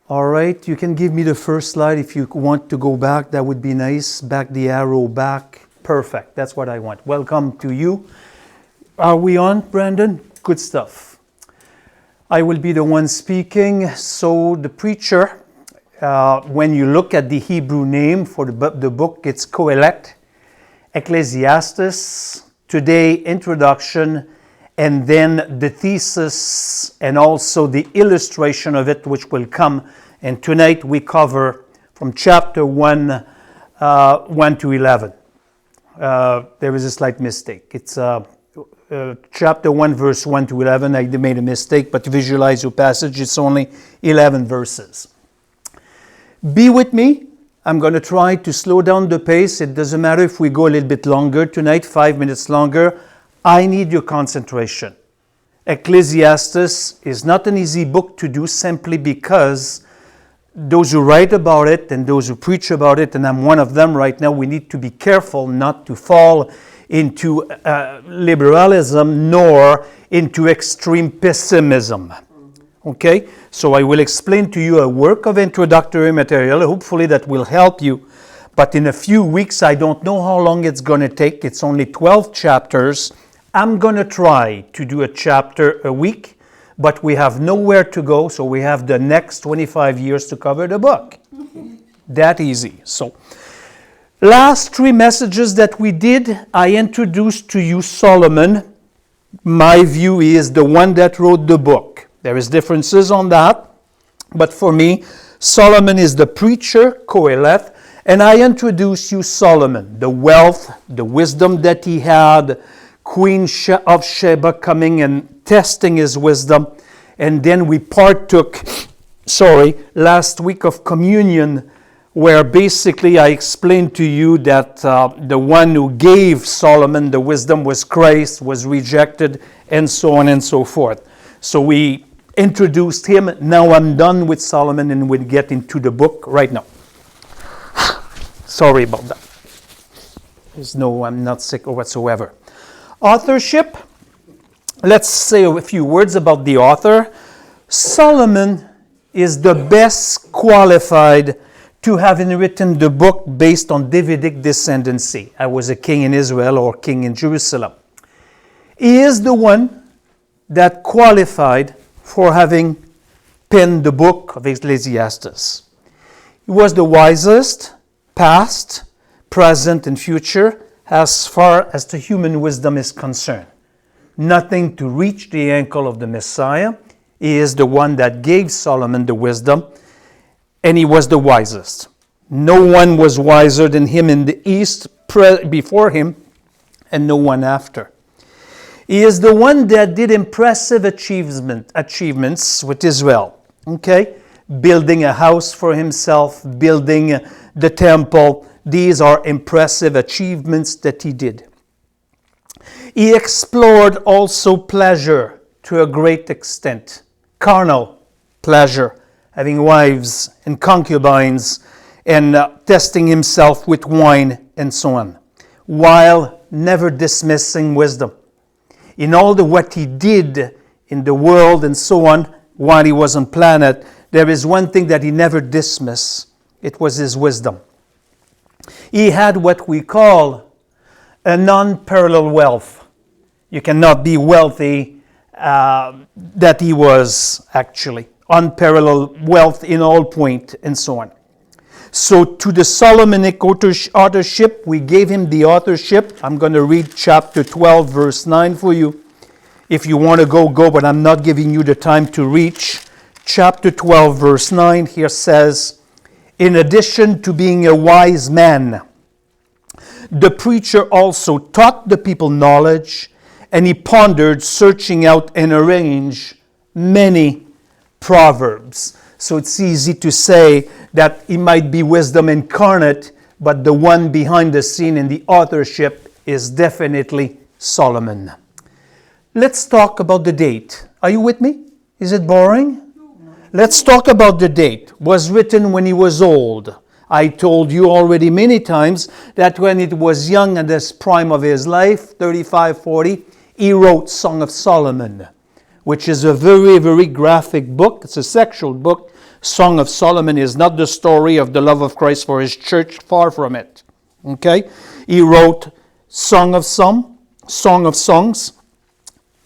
All right, you can give me the first slide if you want to go back. That would be nice. Back the arrow back. Perfect. That's what I want. Welcome to you. Are we on, Brandon? Good stuff. I will be the one speaking. So the preacher, when you look at the Hebrew name for the book, it's Kohelet, Ecclesiastes, today introduction, and then the thesis and also the illustration of it, which will come. And tonight we cover from chapter 1, 1 to 11. There is a slight mistake. It's chapter 1, verse 1 to 11. I made a mistake, but visualize your passage. It's only 11 verses. Be with me. I'm going to try to slow down the pace. It doesn't matter if we go a little bit longer tonight, 5 minutes longer. I need your concentration. Ecclesiastes is not an easy book to do simply because those who write about it and those who preach about it, and I'm one of them right now, we need to be careful not to fall into liberalism nor into extreme pessimism. Okay? So I will explain to you a work of introductory material, hopefully that will help you. But in a few weeks, I don't know how long it's going to take. It's only 12 chapters. I'm going to try to do a chapter a week, but we have nowhere to go, so we have the next 25 years to cover the book. That easy. So, last 3 messages that we did, I introduced to you Solomon. My view is the one that wrote the book. There is differences on that, but for me, Solomon is the preacher, Kohelet, and I introduced you Solomon, the wealth, the wisdom that he had, Queen of Sheba coming and testing his wisdom. And then we partook, last week of communion, where basically I explained to you that the one who gave Solomon the wisdom was Christ, was rejected, and so on and so forth. So we introduced him. Now I'm done with Solomon and we'll get into the book right now. Sorry about that. I'm not sick or whatsoever. Authorship. Let's say a few words about the author. Solomon is the best qualified to have written the book based on Davidic descendancy. I was a king in Israel or king in Jerusalem. He is the one that qualified for having penned the book of Ecclesiastes. He was the wisest, past, present, and future, as far as the human wisdom is concerned. Nothing to reach the ankle of the Messiah. He is the one that gave Solomon the wisdom, and he was the wisest. No one was wiser than him in the East before him, and no one after. He is the one that did impressive achievements with Israel. Okay? Building a house for himself, building the temple. These are impressive achievements that he did. He explored also pleasure to a great extent. Carnal pleasure, having wives and concubines and testing himself with wine and so on, while never dismissing wisdom. In all what he did in the world and so on, while he was on planet, there is one thing that he never dismissed. It was his wisdom. He had what we call a non-parallel wealth. You cannot be wealthy that he was actually. Unparalleled wealth in all point and so on. So to the Solomonic authorship, we gave him the authorship. I'm going to read chapter 12, verse 9 for you. If you want to go, but I'm not giving you the time to reach. Chapter 12, verse 9 here says, in addition to being a wise man, the preacher also taught the people knowledge, and he pondered, searching out and arranged many proverbs. So it's easy to say that he might be wisdom incarnate, but the one behind the scene in the authorship is definitely Solomon. Let's talk about the date. Are you with me? Is it boring? Let's talk about the date. Was written when he was old. I told you already many times that when it was young at this prime of his life, 35, 40, he wrote Song of Solomon. which is a very, very graphic book. It's a sexual book. Song of Solomon is not the story of the love of Christ for his church, far from it. Okay? He wrote Song of Songs.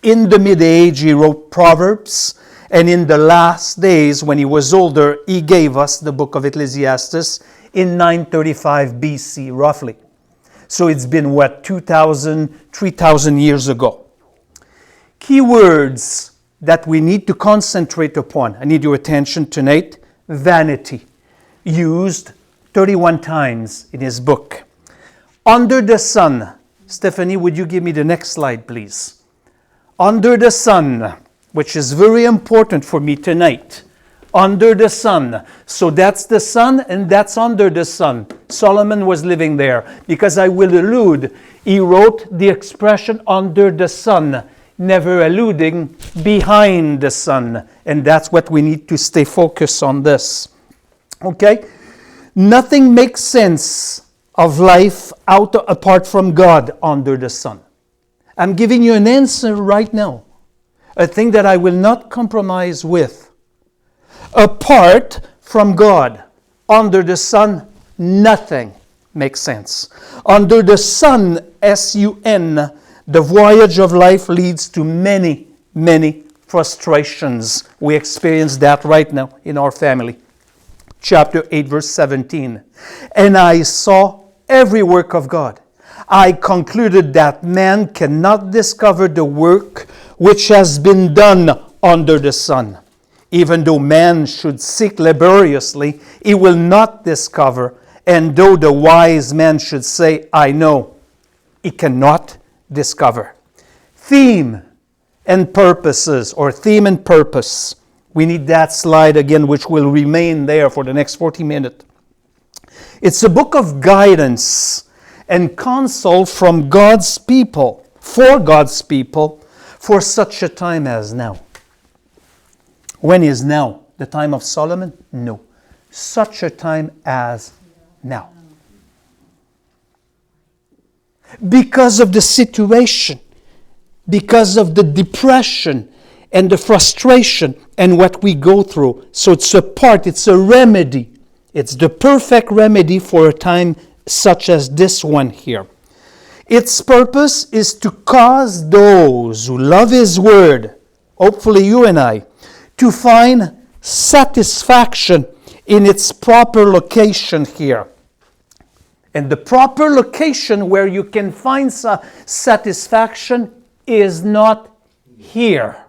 In the mid-age, he wrote Proverbs. And in the last days, when he was older, he gave us the book of Ecclesiastes in 935 BC, roughly. So it's been, 2,000, 3,000 years ago. Key words that we need to concentrate upon. I need your attention tonight. Vanity, used 31 times in his book. Under the sun. Stephanie, would you give me the next slide, please? Under the sun, which is very important for me tonight. Under the sun. So that's the sun and that's under the sun. Solomon was living there. Because I will allude, he wrote the expression under the sun, never alluding behind the sun. And that's what we need to stay focused on this. Okay? Nothing makes sense of life apart from God under the sun. I'm giving you an answer right now. A thing that I will not compromise with. Apart from God, under the sun, nothing makes sense. Under the sun, S-U-N, the voyage of life leads to many, many frustrations. We experience that right now in our family. Chapter 8, verse 17. And I saw every work of God. I concluded that man cannot discover the work which has been done under the sun. Even though man should seek laboriously, he will not discover. And though the wise man should say, I know, he cannot discover. Theme and purposes, or theme and purpose. We need that slide again, which will remain there for the next 40 minutes. It's a book of guidance and counsel from God's people, for God's people, for such a time as now. When is now? The time of Solomon? No. Such a time as now. Because of the situation, because of the depression and the frustration and what we go through. So it's a remedy. It's the perfect remedy for a time such as this one here. Its purpose is to cause those who love His Word, hopefully you and I, to find satisfaction in its proper location here. And the proper location where you can find satisfaction is not here.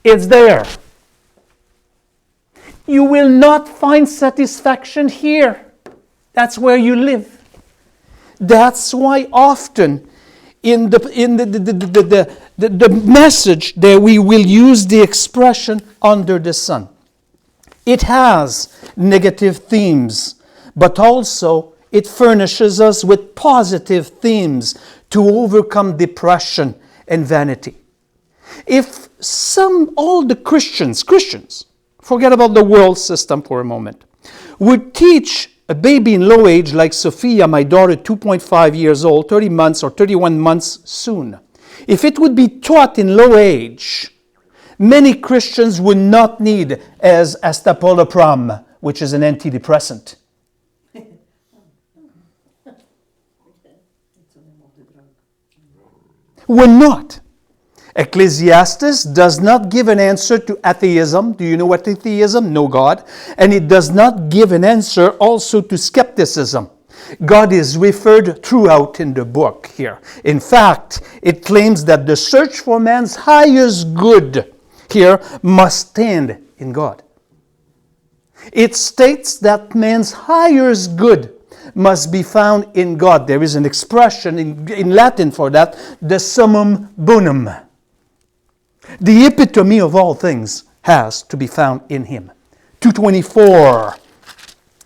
It's there. You will not find satisfaction here. That's where you live. That's why often in the message that we will use the expression under the sun. It has negative themes, but also it furnishes us with positive themes to overcome depression and vanity. If all the Christians, forget about the world system for a moment, would teach a baby in low age like Sophia, my daughter, 2.5 years old, 30 months or 31 months soon. If it would be taught in low age, many Christians would not need as astapolopram, which is an antidepressant. Would not. Ecclesiastes does not give an answer to atheism. Do you know what atheism? No God. And it does not give an answer also to skepticism. God is referred throughout in the book here. In fact, it claims that the search for man's highest good here must stand in God. It states that man's highest good must be found in God. There is an expression in Latin for that, the summum bonum. The epitome of all things has to be found in Him. 224.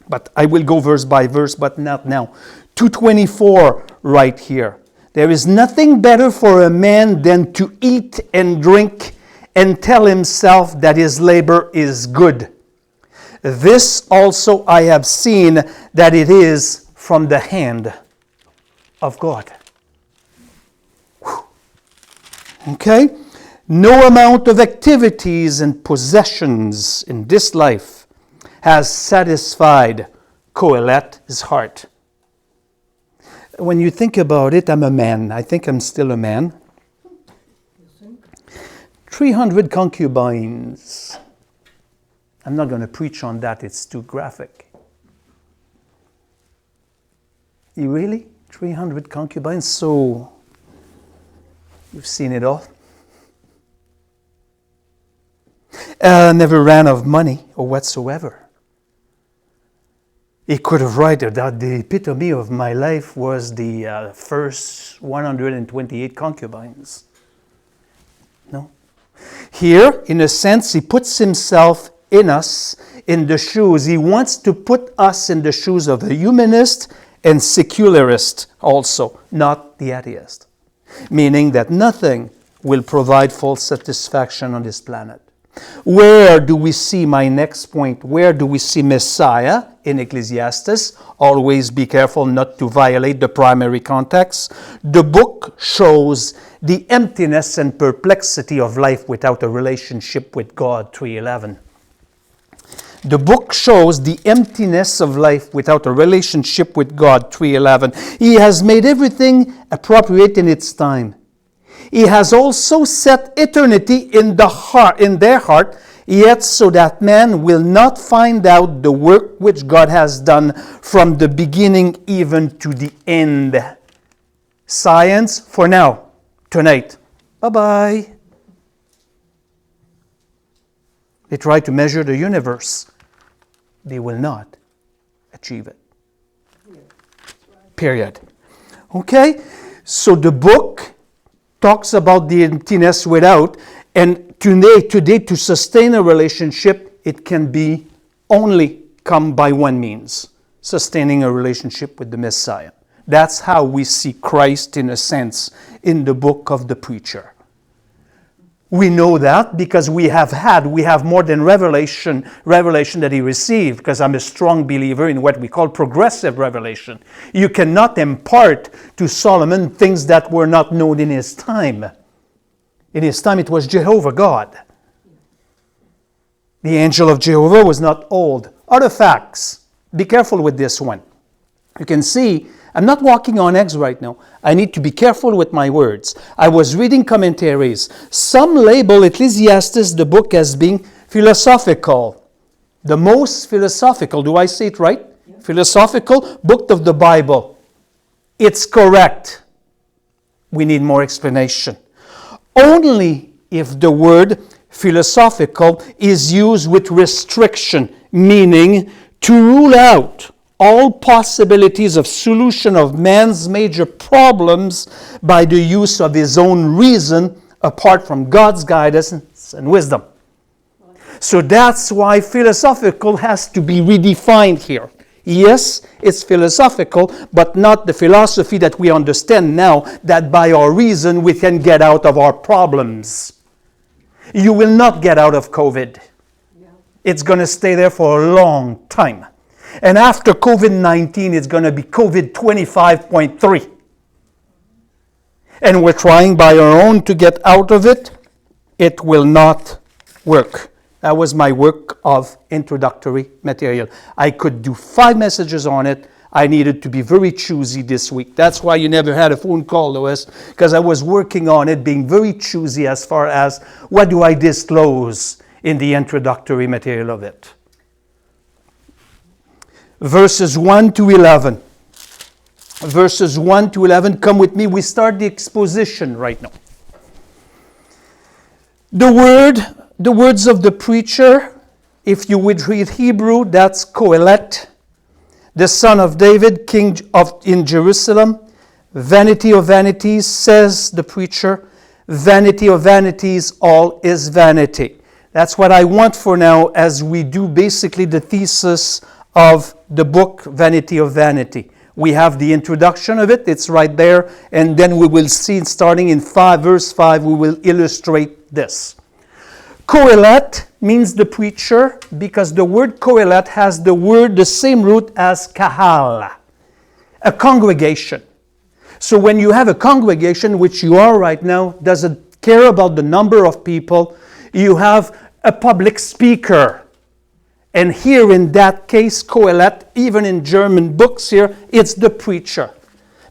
But I will go verse by verse, but not now. 224 right here. There is nothing better for a man than to eat and drink and tell himself that his labor is good. This also I have seen, that it is from the hand of God. Okay? No amount of activities and possessions in this life has satisfied Kohelet's heart. When you think about it, I'm a man. I think I'm still a man. 300 concubines. I'm not going to preach on that. It's too graphic. You really? 300 concubines? So, you've seen it all. Never ran of money or whatsoever. He could have written that the epitome of my life was the first 128 concubines. No. Here, in a sense, he puts himself in us, in the shoes. He wants to put us in the shoes of a humanist and secularist also, not the atheist. Meaning that nothing will provide full satisfaction on this planet. Where do we see, my next point, where do we see Messiah in Ecclesiastes? Always be careful not to violate the primary context. The book shows the emptiness and perplexity of life without a relationship with God, 3:11. The book shows the emptiness of life without a relationship with God, 3:11. He has made everything appropriate in its time. He has also set eternity in their heart, yet so that man will not find out the work which God has done from the beginning even to the end. Science for now, tonight. Bye-bye. They try to measure the universe. They will not achieve it. Period. Okay? So the book talks about the emptiness without, and today to sustain a relationship, it can be only come by one means, sustaining a relationship with the Messiah. That's how we see Christ, in a sense, in the book of the preacher. We know that because we have more than revelation that he received, because I'm a strong believer in what we call progressive revelation. You cannot impart to Solomon things that were not known in his time. In his time, it was Jehovah God. The angel of Jehovah was not old. Other facts. Be careful with this one. You can see, I'm not walking on eggs right now. I need to be careful with my words. I was reading commentaries. Some label Ecclesiastes, the book, as being philosophical. The most philosophical, do I say it right? Yeah. Philosophical book of the Bible. It's correct. We need more explanation. Only if the word philosophical is used with restriction, meaning to rule out all possibilities of solution of man's major problems by the use of his own reason apart from God's guidance and wisdom. So that's why philosophical has to be redefined here. Yes, it's philosophical, but not the philosophy that we understand now, that by our reason we can get out of our problems. You will not get out of COVID. Yeah. It's going to stay there for a long time. And after COVID-19, it's going to be COVID 25.3. And we're trying by our own to get out of it. It will not work. That was my work of introductory material. I could do 5 messages on it. I needed to be very choosy this week. That's why you never had a phone call, Lois, because I was working on it, being very choosy as far as what do I disclose in the introductory material of it. Verses 1 to 11. Verses 1 to 11, come with me. We start the exposition right now. The words of the preacher, if you would read Hebrew, that's Kohelet, the son of David, king in Jerusalem. Vanity of vanities, says the preacher. Vanity of vanities, all is vanity. That's what I want for now as we do basically the thesis of the book, Vanity of Vanity. We have the introduction of it, it's right there, and then we will see, starting in verse 5, we will illustrate this. Kohelet means the preacher, because the word Kohelet has the same root as kahal, a congregation. So when you have a congregation, which you are right now, care about the number of people. You have a public speaker. And here in that case, Kohelet, even in German books here, it's the preacher.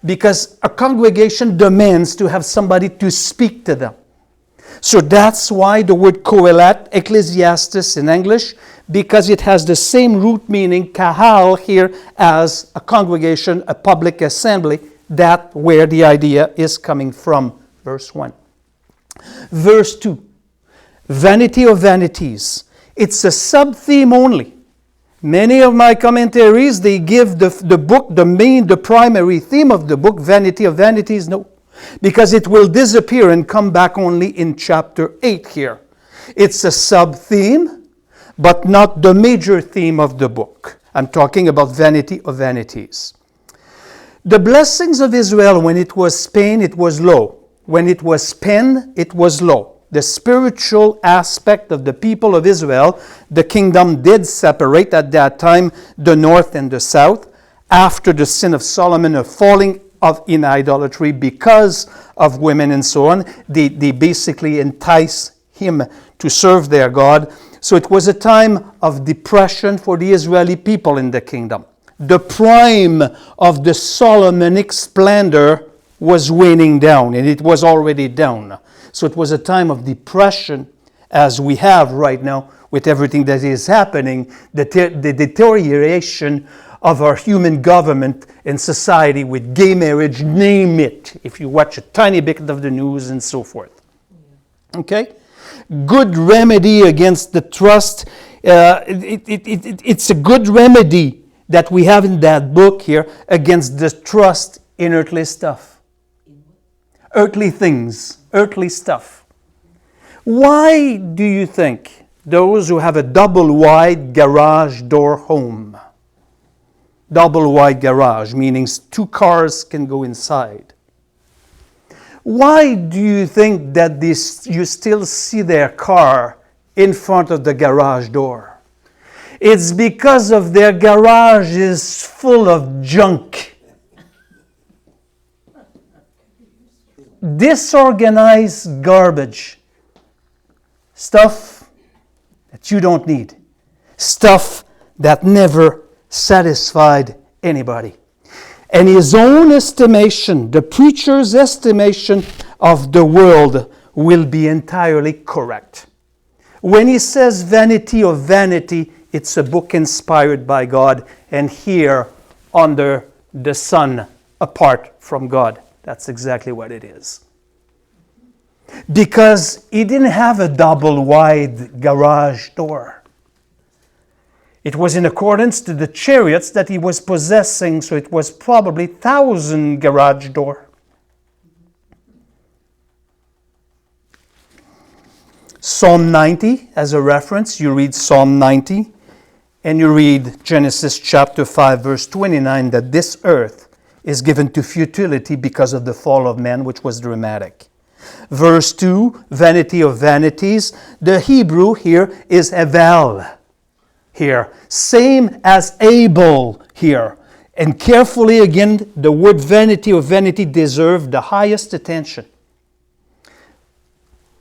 Because a congregation demands to have somebody to speak to them. So that's why the word Kohelet, Ecclesiastes in English, because it has the same root meaning, kahal, here, as a congregation, a public assembly. That's where the idea is coming from. Verse 1. Verse 2. Vanity of vanities. It's a sub-theme only. Many of my commentaries, they give the book, the primary theme of the book, vanity of vanities. No. Because it will disappear and come back only in chapter 8 here. It's a sub-theme, but not the major theme of the book. I'm talking about vanity of vanities. The blessings of Israel, when it was Spain, it was low. When it was Pen, it was low. The spiritual aspect of the people of Israel, the kingdom did separate at that time the north and the south. After the sin of Solomon, of falling in idolatry because of women and so on, they basically entice him to serve their God. So it was a time of depression for the Israeli people in the kingdom. The prime of the Solomonic splendor was waning down, and it was already down. So it was a time of depression, as we have right now with everything that is happening, the deterioration of our human government and society with gay marriage, name it, if you watch a tiny bit of the news and so forth. Okay? Good remedy against the trust. It's a good remedy that we have in that book here against the trust in earthly stuff. Earthly things, earthly stuff. Why do you think those who have a double-wide garage door home, double-wide garage, meaning 2 cars can go inside, why do you think that you still see their car in front of the garage door? It's because of their garage is full of junk. Disorganized garbage. Stuff that you don't need. Stuff that never satisfied anybody. And his own estimation, the preacher's estimation of the world, will be entirely correct. When he says vanity of vanity, it's a book inspired by God, and here under the sun, apart from God. That's exactly what it is. Because he didn't have a double-wide garage door. It was in accordance to the chariots that he was possessing, so it was probably 1,000 garage door. Psalm 90, as a reference, you read Psalm 90, and you read Genesis chapter 5, verse 29, that this earth is given to futility because of the fall of man, which was dramatic. Verse 2, vanity of vanities. The Hebrew here is eval here. Same as Abel here. And carefully again, the word vanity of vanity deserves the highest attention.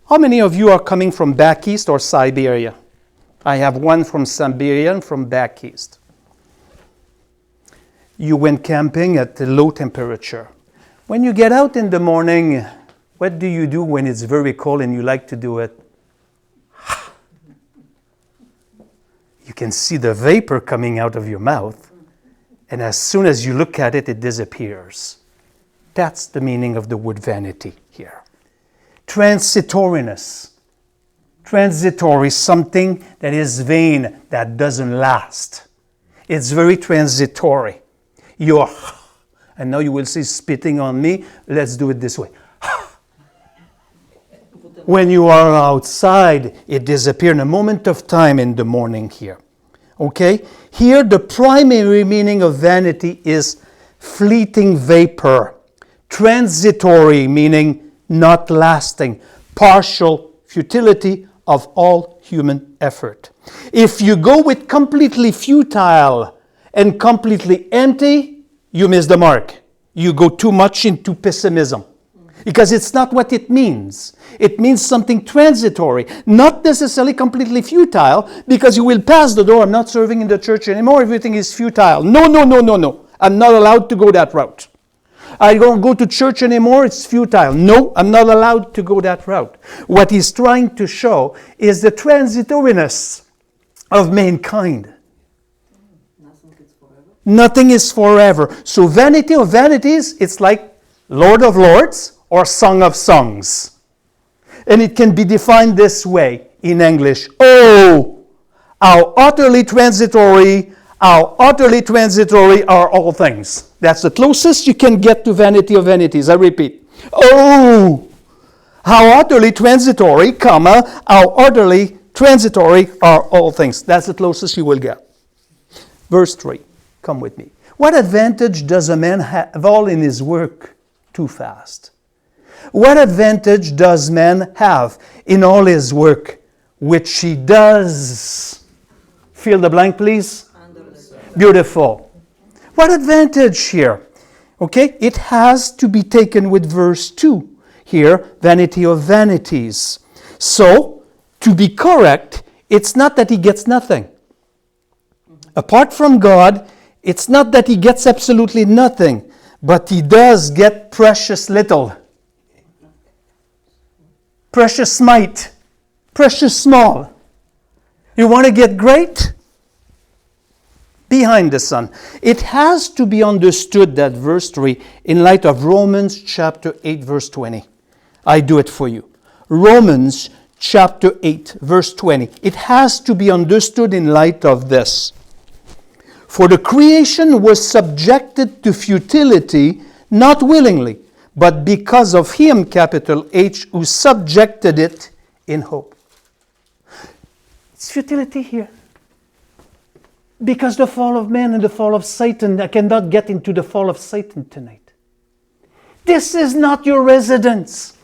How many of you are coming from back east or Siberia? I have one from Siberia and from back east. You went camping at a low temperature. When you get out in the morning, what do you do when it's very cold and you like to do it? You can see the vapor coming out of your mouth, and as soon as you look at it, it disappears. That's the meaning of the word vanity here. Transitoriness. Transitory, something that is vain, that doesn't last. It's very transitory. And now you will see spitting on me. Let's do it this way. When you are outside, it disappears in a moment of time in the morning here. Okay? Here, the primary meaning of vanity is fleeting vapor. Transitory, meaning not lasting. Partial futility of all human effort. If you go with completely futile and completely empty, you miss the mark. You go too much into pessimism. Because it's not what it means. It means something transitory, not necessarily completely futile, because you will pass the door, I'm not serving in the church anymore, everything is futile. No, no, no, no, no. I'm not allowed to go that route. I don't go to church anymore, it's futile. No, I'm not allowed to go that route. What he's trying to show is the transitoriness of mankind. Nothing is forever. So vanity of vanities, it's like Lord of Lords or Song of Songs. And it can be defined this way in English. Oh, how utterly transitory are all things. That's the closest you can get to vanity of vanities. I repeat. Oh, how utterly transitory, how utterly transitory are all things. That's the closest you will get. Verse 3. Come with me. What advantage does a man have all in his work? Too fast. What advantage does man have in all his work, which he does? Fill the blank, please. Beautiful. What advantage here? Okay, it has to be taken with verse 2 here, vanity of vanities. So, to be correct, it's not that he gets nothing. Apart from God, it's not that he gets absolutely nothing, but he does get precious little. Precious mite. Precious small. You want to get great? Behind the sun. It has to be understood, that verse 3, in light of Romans chapter 8, verse 20. I do it for you. Romans chapter 8, verse 20. It has to be understood in light of this. For the creation was subjected to futility, not willingly, but because of him, capital H, who subjected it in hope. It's futility here. Because the fall of man and the fall of Satan, I cannot get into the fall of Satan tonight. This is not your residence.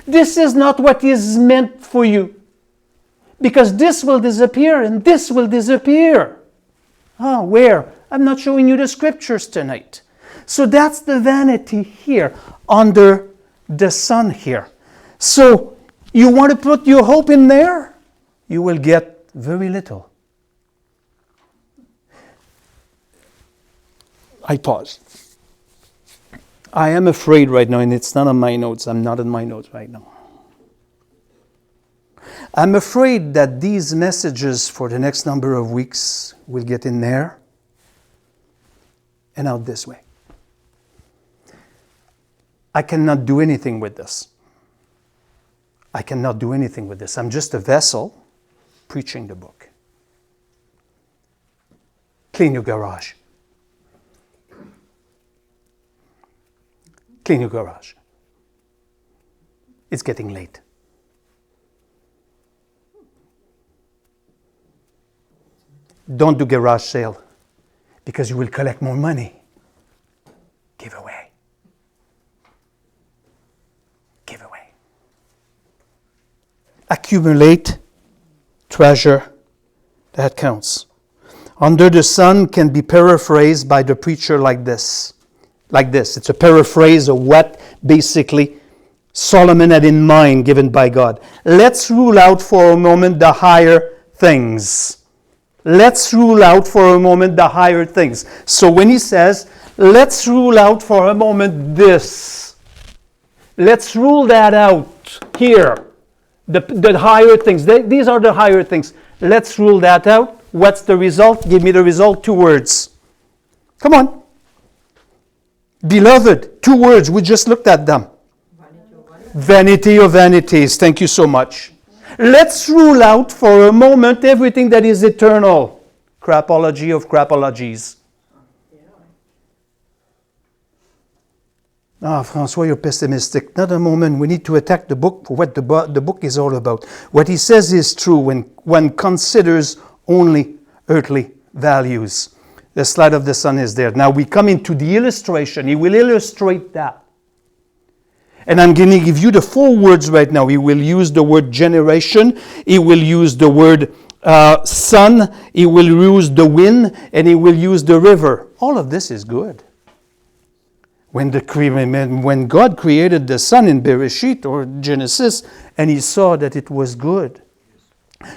This is not what is meant for you. Because this will disappear and this will disappear. Oh, where? I'm not showing you the scriptures tonight. So that's the vanity here, under the sun here. So, you want to put your hope in there? You will get very little. I pause. I am afraid right now, and it's not on my notes. I'm not in my notes right now. I'm afraid that these messages for the next number of weeks will get in there and out this way. I cannot do anything with this. I cannot do anything with this. I'm just a vessel preaching the book. Clean your garage. Clean your garage. It's getting late. Don't do garage sale because you will collect more money. Give away. Give away. Accumulate treasure. That counts. Under the sun can be paraphrased by the preacher like this. Like this. It's a paraphrase of what basically Solomon had in mind given by God. Let's rule out for a moment the higher things. Let's rule out for a moment the higher things. So when he says, let's rule out for a moment this. Let's rule that out here. The higher things. These are the higher things. Let's rule that out. What's the result? Give me the result. 2 words. Come on. Beloved. 2 words. We just looked at them. Vanity of vanities. Thank you so much. Let's rule out for a moment everything that is eternal. Crapology of crapologies. François, you're pessimistic. Not a moment. We need to attack the book for what the book is all about. What he says is true when one considers only earthly values. The slide of the sun is there. Now we come into the illustration. He will illustrate that. And I'm going to give you the 4 words right now. He will use the word generation. He will use the word sun. He will use the wind. And he will use the river. All of this is good. When God created the sun in Bereshit or Genesis, and he saw that it was good.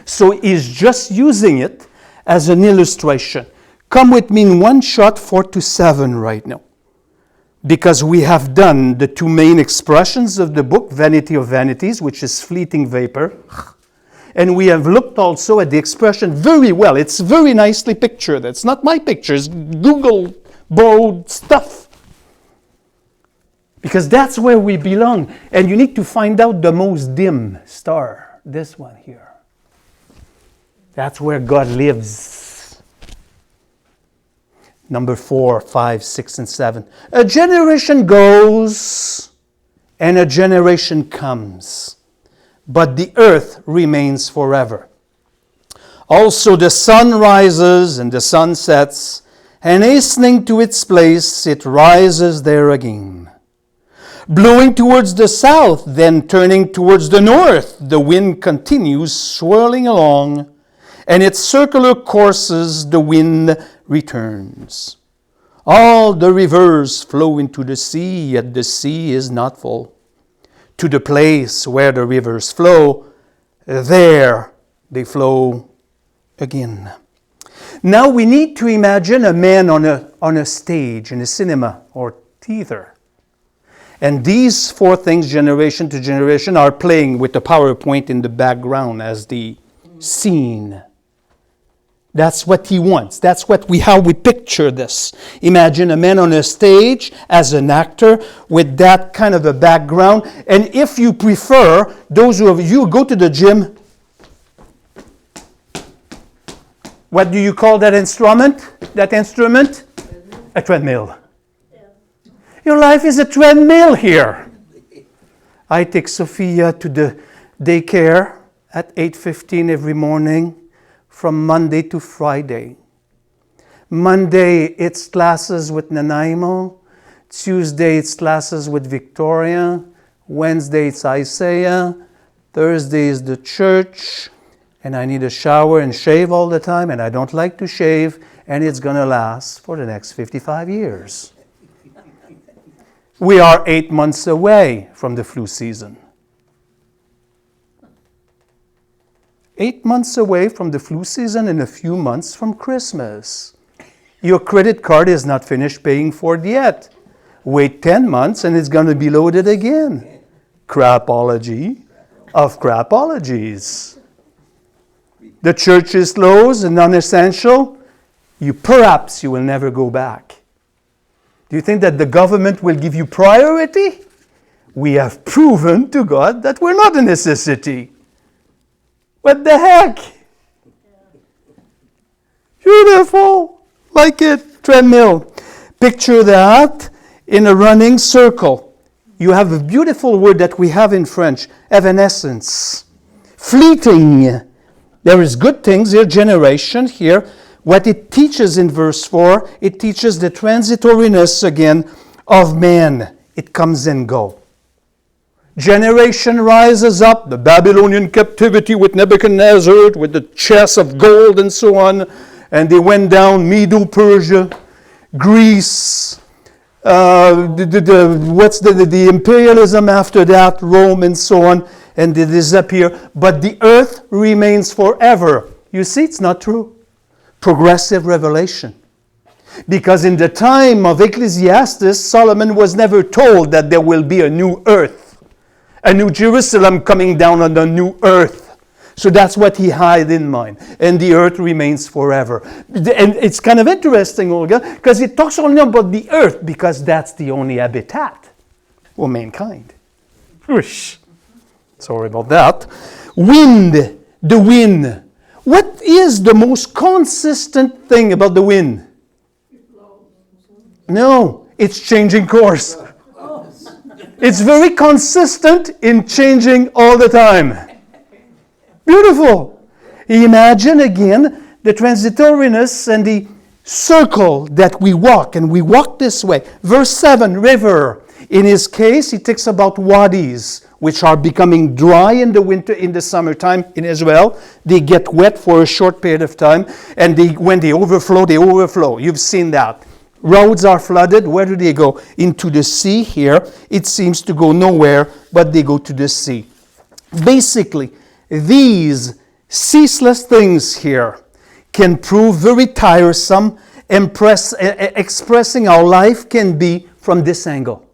So he's just using it as an illustration. Come with me in one shot, 4-7 right now. Because we have done the two main expressions of the book, Vanity of Vanities, which is fleeting vapor. And we have looked also at the expression very well. It's very nicely pictured. It's not my pictures, Google borrowed stuff. Because that's where we belong. And you need to find out the most dim star, this one here. That's where God lives. Number 4, 5, 6, and 7. A generation goes and a generation comes, but the earth remains forever. Also the sun rises and the sun sets, and hastening to its place, it rises there again. Blowing towards the south, then turning towards the north, the wind continues swirling along, and its circular courses the wind returns. All the rivers flow into the sea, yet the sea is not full. To the place where the rivers flow, there they flow again. Now we need to imagine a man on a stage in a cinema or theater. And these four things, generation to generation, are playing with the PowerPoint in the background as the scene. That's what he wants. That's how we picture this. Imagine a man on a stage as an actor with that kind of a background. And if you prefer, those of you who go to the gym, what do you call that instrument? A treadmill. Your life is a treadmill here. I take Sophia to the daycare at 8:15 every morning from Monday to Friday. Monday, it's classes with Nanaimo. Tuesday, it's classes with Victoria. Wednesday, it's Isaiah. Thursday is the church. And I need a shower and shave all the time, and I don't like to shave, and it's going to last for the next 55 years. We are 8 months away from the flu season. 8 months away from the flu season and a few months from Christmas. Your credit card is not finished paying for it yet. Wait 10 months and it's going to be loaded again. Crapology of crapologies. The church is closed and non-essential. Perhaps you will never go back. Do you think that the government will give you priority? We have proven to God that we're not a necessity. What the heck? Beautiful. Like it. Treadmill. Picture that in a running circle. You have a beautiful word that we have in French. Evanescence. Fleeting. There is good things here. Generation here. What it teaches in verse 4, it teaches the transitoriness again of man. It comes and goes. Generation rises up, the Babylonian captivity with Nebuchadnezzar, with the chests of gold and so on, and they went down, Medo-Persia, Greece, the imperialism after that, Rome and so on, and they disappear. But the earth remains forever. You see, it's not true. Progressive revelation. Because in the time of Ecclesiastes, Solomon was never told that there will be a new earth. A new Jerusalem coming down on the new earth. So that's what he had in mind. And the earth remains forever. And it's kind of interesting, Olga, because it talks only about the earth, because that's the only habitat for mankind. Whoosh. Sorry about that. Wind. The wind. What is the most consistent thing about the wind? No, it's changing course. It's very consistent in changing all the time. Beautiful. Imagine again the transitoriness and the circle that we walk, and we walk this way. Verse 7, river. In his case, he talks about wadis, which are becoming dry in the winter, in the summertime in Israel. They get wet for a short period of time, and when they overflow, they overflow. You've seen that. Roads are flooded. Where do they go? Into the sea here. It seems to go nowhere, but they go to the sea. Basically, these ceaseless things here can prove very tiresome. Expressing our life can be from this angle.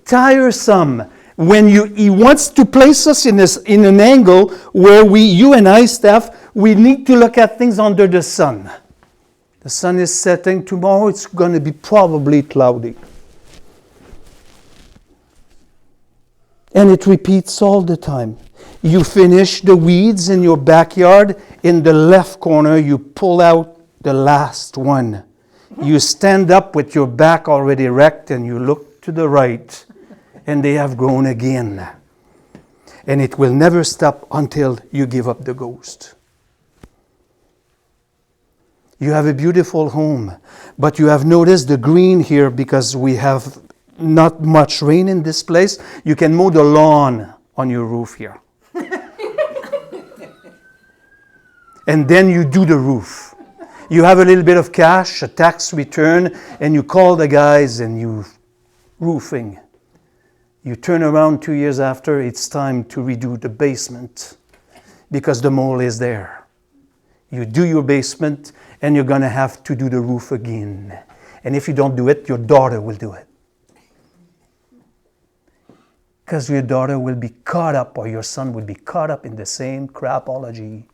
Tiresome. When he wants to place us in an angle where you and I, Steph, we need to look at things under the sun. The sun is setting. Tomorrow it's going to be probably cloudy. And it repeats all the time. You finish the weeds in your backyard. In the left corner, you pull out the last one. You stand up with your back already erect and you look to the right. And they have grown again. And it will never stop until you give up the ghost. You have a beautiful home, but you have noticed the green here because we have not much rain in this place. You can mow the lawn on your roof here. And then you do the roof. You have a little bit of cash, a tax return, and you call the guys and you roofing. You turn around 2 years after, it's time to redo the basement because the mole is there. You do your basement and you're going to have to do the roof again. And if you don't do it, your daughter will do it. Because your daughter will be caught up, or your son will be caught up in the same crapology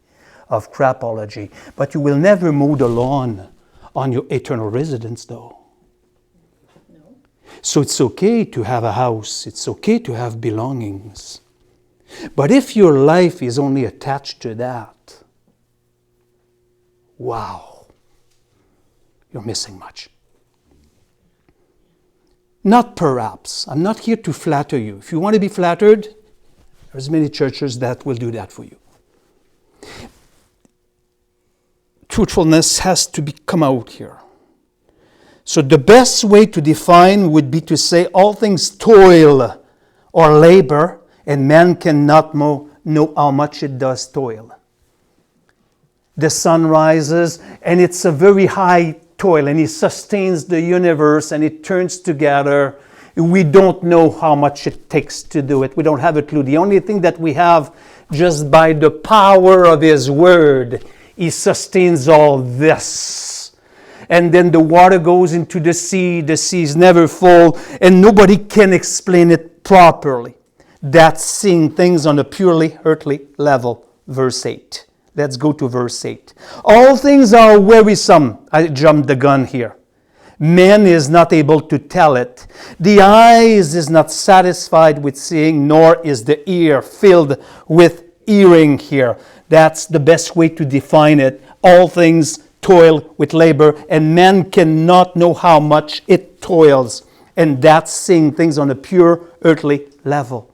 of crapology. But you will never mow the lawn on your eternal residence, though. No. So it's okay to have a house. It's okay to have belongings. But if your life is only attached to that, wow, you're missing much. Not perhaps. I'm not here to flatter you. If you want to be flattered, there's many churches that will do that for you. Truthfulness has to come out here. So the best way to define would be to say all things toil or labor, and man cannot know how much it does toil. The sun rises, and it's a very high toil, and it sustains the universe, and it turns together. We don't know how much it takes to do it. We don't have a clue. The only thing that we have, just by the power of His Word, He sustains all this. And then the water goes into the sea is never full, and nobody can explain it properly. That's seeing things on a purely earthly level. Verse 8. Let's go to verse 8. All things are wearisome. I jumped the gun here. Man is not able to tell it. The eyes is not satisfied with seeing, nor is the ear filled with hearing here. That's the best way to define it. All things toil with labor, and man cannot know how much it toils. And that's seeing things on a pure earthly level.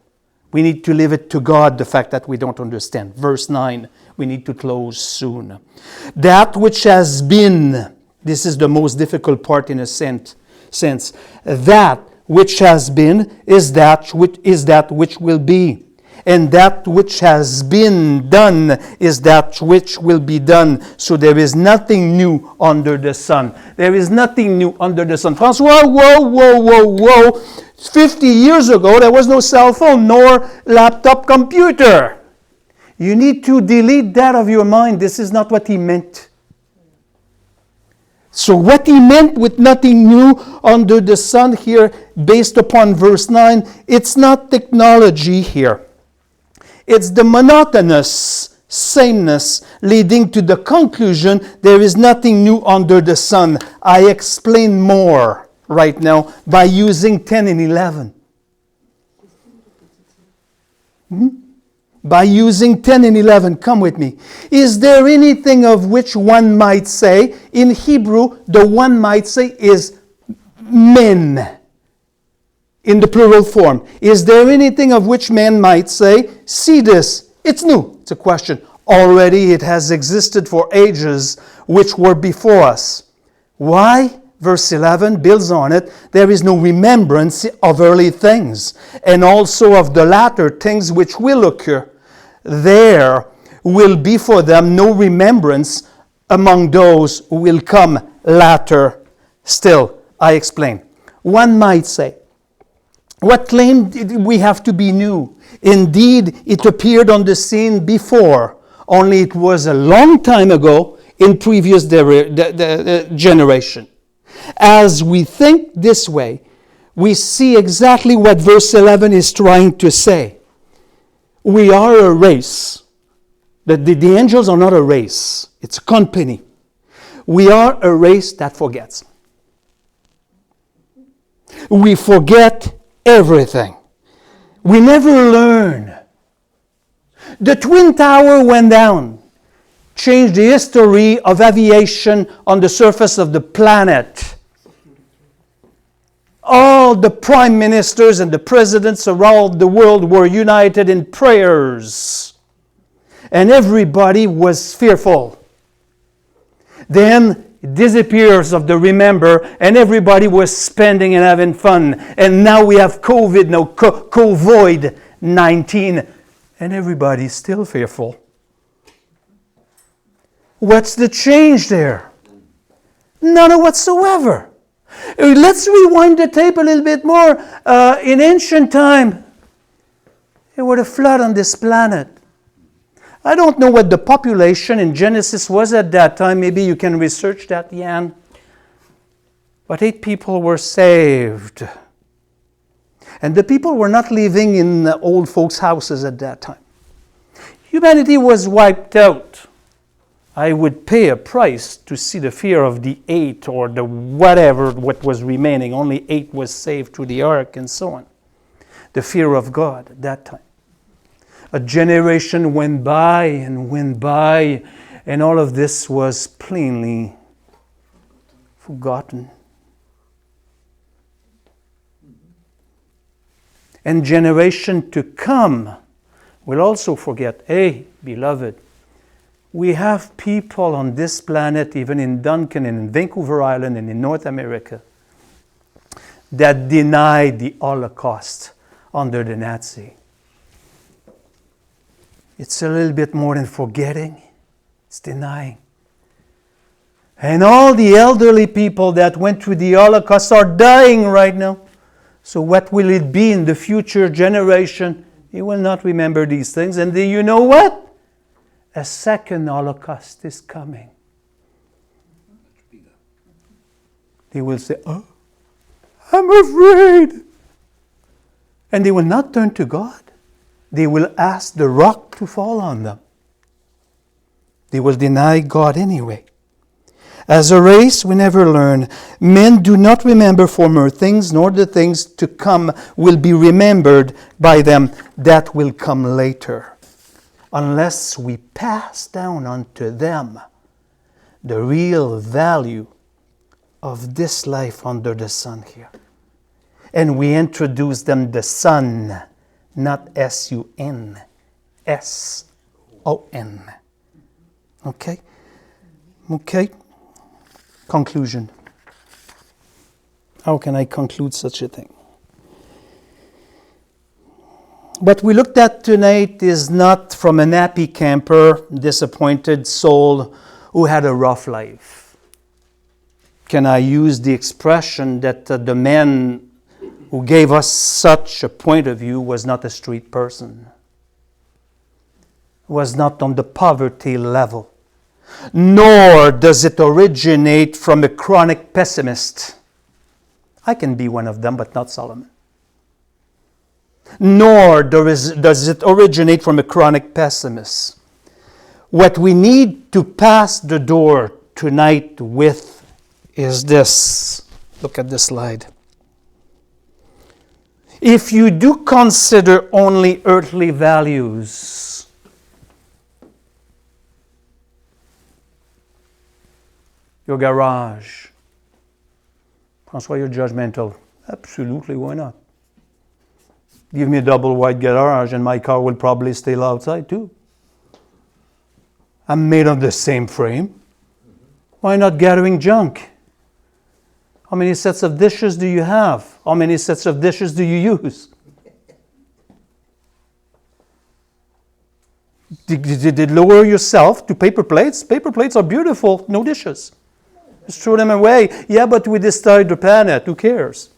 We need to leave it to God, the fact that we don't understand. Verse 9. We need to close soon. That which has been, this is the most difficult part in a sense. That which has been is that which will be. And that which has been done is that which will be done. So there is nothing new under the sun. There is nothing new under the sun. François, whoa. 50 years ago, there was no cell phone nor laptop computer. You need to delete that of your mind. This is not what he meant. So what he meant with nothing new under the sun here, based upon verse 9, it's not technology here. It's the monotonous sameness leading to the conclusion there is nothing new under the sun. I explain more right now by using 10 and 11. By using 10 and 11, come with me. Is there anything of which one might say, in Hebrew, the one might say is men, in the plural form. Is there anything of which man might say, see this, it's new? It's a question. Already it has existed for ages which were before us. Why? Verse 11 builds on it. There is no remembrance of early things, and also of the latter things which will occur. There will be for them no remembrance among those who will come latter still. I explain. One might say, what claim did we have to be new? Indeed, it appeared on the scene before, only it was a long time ago in previous generation. As we think this way, we see exactly what verse 11 is trying to say. We are a race. The angels are not a race. It's a company. We are a race that forgets. We forget everything. We never learn. The Twin Tower went down, changed the history of aviation on the surface of the planet. All the prime ministers and the presidents around the world were united in prayers. And everybody was fearful. Then it disappears of the remember, and everybody was spending and having fun. And now we have COVID, now COVID-19, and everybody's still fearful. What's the change there? None whatsoever. Let's rewind the tape a little bit more. In ancient time, there was a flood on this planet. I don't know what the population in Genesis was at that time. Maybe you can research that, Jan. But 8 people were saved. And the people were not living in old folks' houses at that time. Humanity was wiped out. I would pay a price to see the fear of the 8 or the whatever what was remaining. Only 8 was saved through the ark and so on. The fear of God at that time. A generation went by, and all of this was plainly forgotten. And generation to come will also forget. Hey, beloved, we have people on this planet, even in Duncan and in Vancouver Island and in North America, that denied the Holocaust under the Nazi. It's a little bit more than forgetting. It's denying. And all the elderly people that went through the Holocaust are dying right now. So what will it be in the future generation? They will not remember these things. And you know what? A second Holocaust is coming. They will say, oh, I'm afraid. And they will not turn to God. They will ask the rock to fall on them. They will deny God anyway. As a race, we never learn. Men do not remember former things, nor the things to come will be remembered by them that will come later, unless we pass down unto them the real value of this life under the sun here. And we introduce them the Son, not S-U-N, S-O-N. Okay? Okay? Conclusion. How can I conclude such a thing? What we looked at tonight is not from an happy camper, disappointed soul who had a rough life. Can I use the expression that the man who gave us such a point of view was not a street person, was not on the poverty level, nor does it originate from a chronic pessimist. I can be one of them, but not Solomon. Nor does it originate from a chronic pessimist. What we need to pass the door tonight with is this. Look at this slide. If you do consider only earthly values, your garage, François, you're judgmental. Absolutely, why not? Give me a double wide garage and my car will probably stay outside too. I'm made of the same frame. Why not gathering junk? How many sets of dishes do you have? How many sets of dishes do you use? Did lower yourself to paper plates? Paper plates are beautiful, no dishes. Just throw them away. Yeah, but we destroyed the planet. Who cares?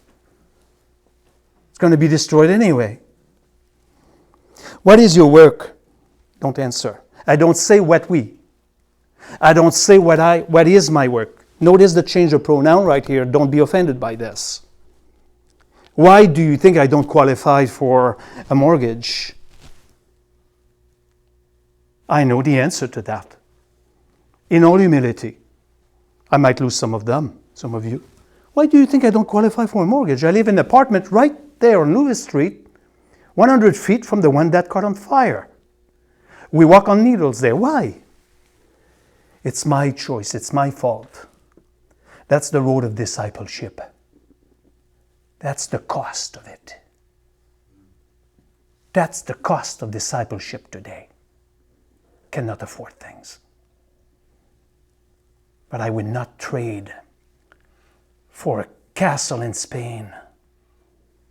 It's going to be destroyed anyway. What is your work? Don't answer. I don't say what we. I don't say what is my work. Notice the change of pronoun right here. Don't be offended by this. Why do you think I don't qualify for a mortgage? I know the answer to that. In all humility. I might lose some of them, some of you. Why do you think I don't qualify for a mortgage? I live in an apartment right there on Lewis Street, 100 feet from the one that caught on fire. We walk on needles there. Why? It's my choice. It's my fault. That's the road of discipleship. That's the cost of it. That's the cost of discipleship today. Cannot afford things. But I would not trade for a castle in Spain.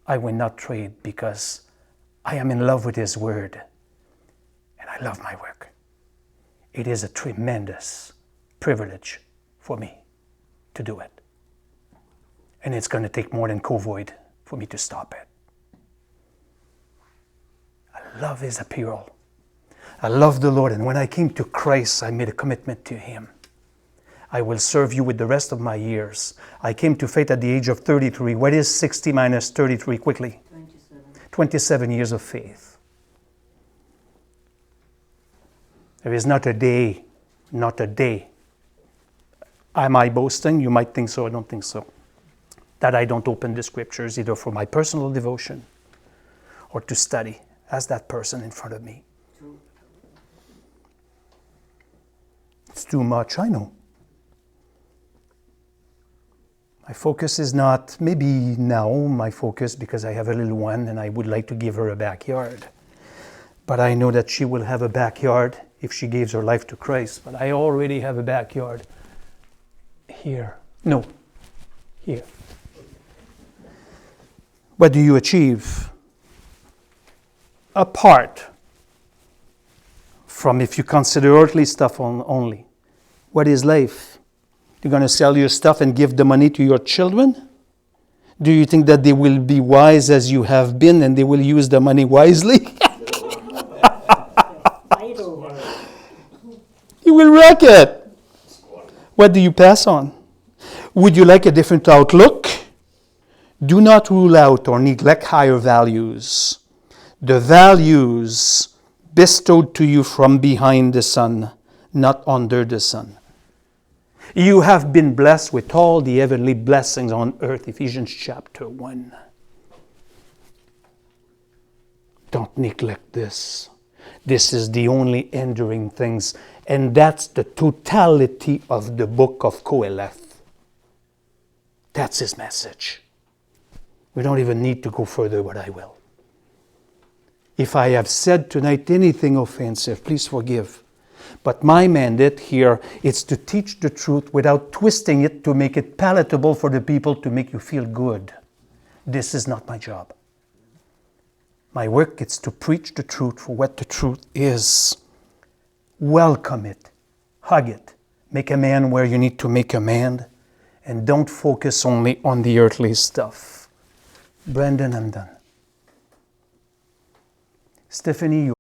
I would not trade because I am in love with His Word and I love my work. It is a tremendous privilege for me to do it. And it's going to take more than COVID for me to stop it. I love His appeal. I love the Lord, and when I came to Christ, I made a commitment to Him. I will serve you with the rest of my years. I came to faith at the age of 33. What is 60 minus 33 quickly? 27 years of faith. There is not a day. Am I boasting? You might think so, I don't think so. That I don't open the scriptures either for my personal devotion or to study as that person in front of me. It's too much, I know. My focus is not, maybe now my focus, because I have a little one and I would like to give her a backyard. But I know that she will have a backyard if she gives her life to Christ. But I already have a backyard here. No, here. What do you achieve? Apart from if you consider earthly stuff only. What is life? You're going to sell your stuff and give the money to your children? Do you think that they will be wise as you have been and they will use the money wisely? You will wreck it. What do you pass on? Would you like a different outlook? Do not rule out or neglect higher values. The values bestowed to you from behind the sun, not under the sun. You have been blessed with all the heavenly blessings on earth, Ephesians chapter 1. Don't neglect this. This is the only enduring things, and that's the totality of the book of Qoheleth. That's his message. We don't even need to go further, but I will. If I have said tonight anything offensive, please forgive. But my mandate here is to teach the truth without twisting it to make it palatable for the people to make you feel good. This is not my job. My work is to preach the truth for what the truth is. Welcome it. Hug it. Make a man where you need to make a man. And don't focus only on the earthly stuff. Brandon, I'm done. Stephanie, you